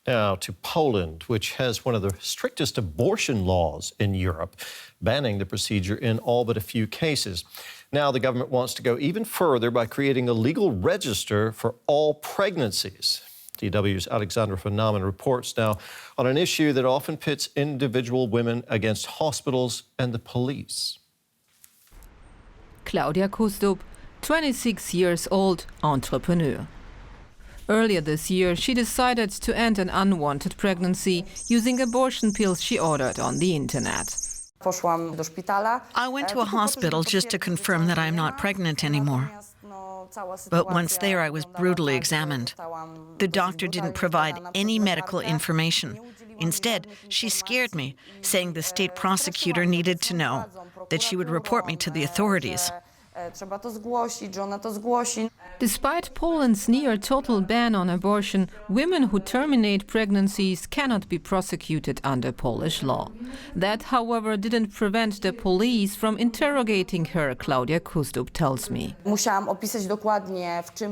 Now to Poland, which has one of the strictest abortion laws in Europe, banning the procedure in all but a few cases. Now the government wants to go even further by creating a legal register for all pregnancies. DW's Alexandra von Namen reports now on an issue that often pits individual women against hospitals and the police. Klaudia Kustup, 26 years old, entrepreneur. Earlier this year, she decided to end an unwanted pregnancy using abortion pills she ordered on the internet. I went to a hospital just to confirm that I'm not pregnant anymore. But once there, I was brutally examined. The doctor didn't provide any medical information. Instead, she scared me, saying the state prosecutor needed to know, that she would report me to the authorities. Despite Poland's near-total ban on abortion, women who terminate pregnancies cannot be prosecuted under Polish law. That, however, didn't prevent the police from interrogating her, Klaudia Kustup tells me.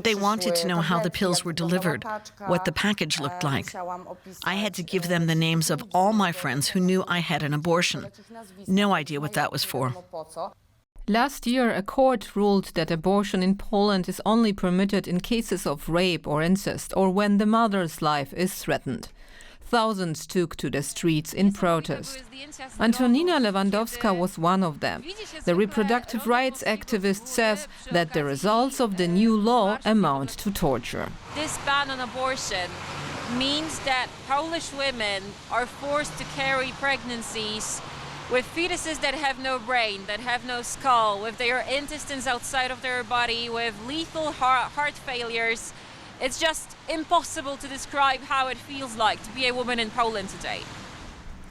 They wanted to know how the pills were delivered, what the package looked like. I had to give them the names of all my friends who knew I had an abortion. No idea what that was for. Last year, a court ruled that abortion in Poland is only permitted in cases of rape or incest or when the mother's life is threatened. Thousands took to the streets in protest. Antonina Lewandowska was one of them. The reproductive rights activist says that the results of the new law amount to torture. This ban on abortion means that Polish women are forced to carry pregnancies with fetuses that have no brain, that have no skull, with their intestines outside of their body, with lethal heart failures. It's just impossible to describe how it feels like to be a woman in Poland today.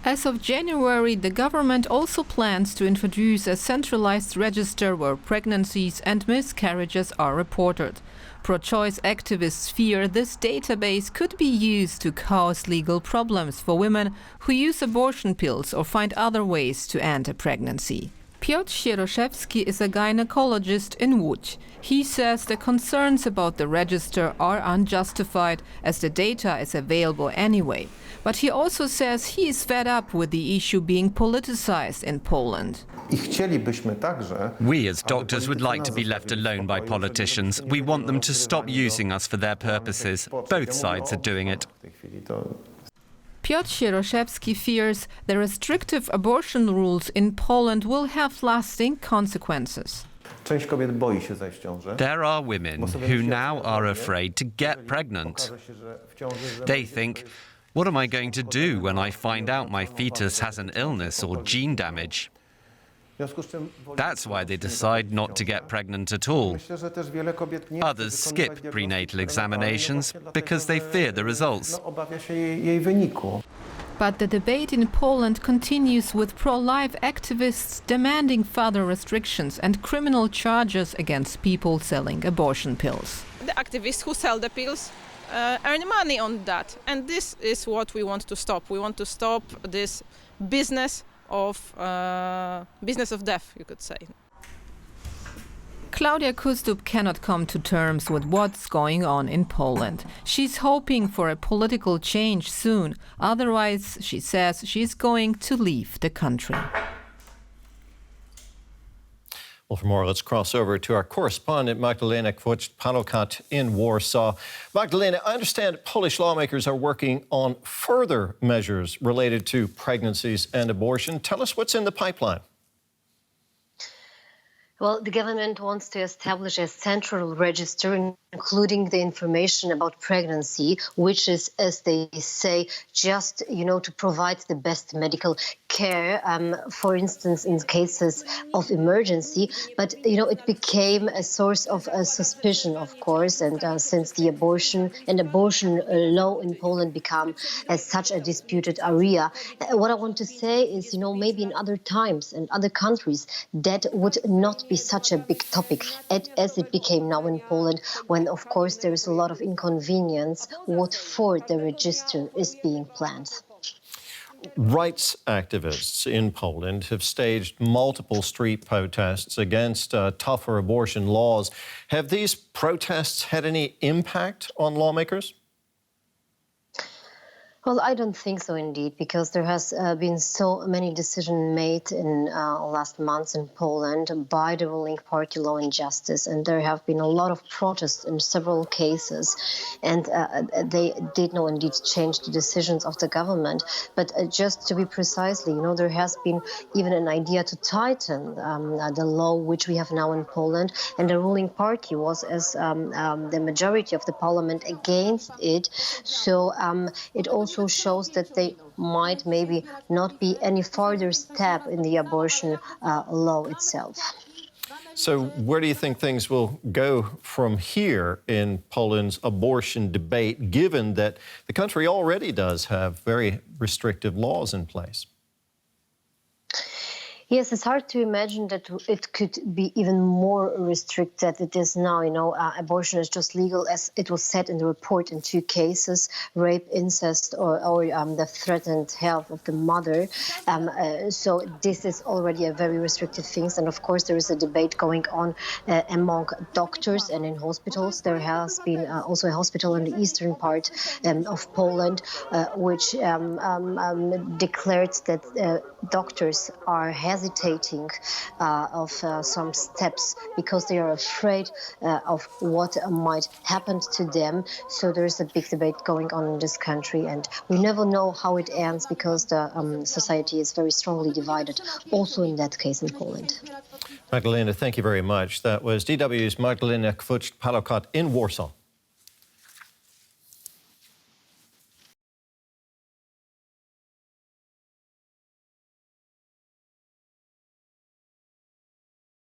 As of January, the government also plans to introduce a centralized register where pregnancies and miscarriages are reported. Pro-choice activists fear this database could be used to cause legal problems for women who use abortion pills or find other ways to end a pregnancy. Piotr Sieroszewski is a gynecologist in Łódź. He says the concerns about the register are unjustified as the data is available anyway. But he also says he is fed up with the issue being politicized in Poland. We as doctors would like to be left alone by politicians. We want them to stop using us for their purposes. Both sides are doing it. Piotr Sieroszewski fears the restrictive abortion rules in Poland will have lasting consequences. There are women who now are afraid to get pregnant. They think, what am I going to do when I find out my fetus has an illness or gene damage? That's why they decide not to get pregnant at all. Others skip prenatal examinations because they fear the results. But the debate in Poland continues with pro-life activists demanding further restrictions and criminal charges against people selling abortion pills. The activists who sell the pills earn money on that, and this is what we want to stop. We want to stop this business of death, you could say. Klaudia Kustup cannot come to terms with what's going on in Poland. She's hoping for a political change soon. Otherwise, she says she's going to leave the country. Well, for more, let's cross over to our correspondent, Magdalena Kwocz-Panokat in Warsaw. Magdalena, I understand Polish lawmakers are working on further measures related to pregnancies and abortion. Tell us what's in the pipeline. Well, the government wants to establish a central register, including the information about pregnancy, which is, as they say, just, to provide the best medical care, for instance, in cases of emergency. But, it became a source of suspicion, of course, and since the abortion law in Poland become such a disputed area. What I want to say is, maybe in other times and other countries, that would not be such a big topic as it became now in Poland, when, of course, there is a lot of inconvenience what for the register is being planned. Rights activists in Poland have staged multiple street protests against tougher abortion laws. Have these protests had any impact on lawmakers? Well, I don't think so, indeed, because there has been so many decisions made in last months in Poland by the ruling party Law and Justice, and there have been a lot of protests in several cases, and they did not indeed change the decisions of the government. But just to be precisely, there has been even an idea to tighten the law which we have now in Poland, and the ruling party was, as the majority of the parliament, against it. So it also shows that they might maybe not be any further step in the abortion law itself. So where do you think things will go from here in Poland's abortion debate, given that the country already does have very restrictive laws in place? Yes, it's hard to imagine that it could be even more restricted than it is now. Abortion is just legal, as it was said in the report, in 2 cases: rape, incest, or the threatened health of the mother. So this is already a very restrictive thing. And of course, there is a debate going on among doctors and in hospitals. There has been also a hospital in the eastern part of Poland, which declared that doctors are hesitating of some steps because they are afraid of what might happen to them. So there is a big debate going on in this country, and we never know how it ends because the society is very strongly divided, also in that case in Poland. Magdalena, thank you very much. That was DW's Magdalena Kwuch-Palokot in Warsaw.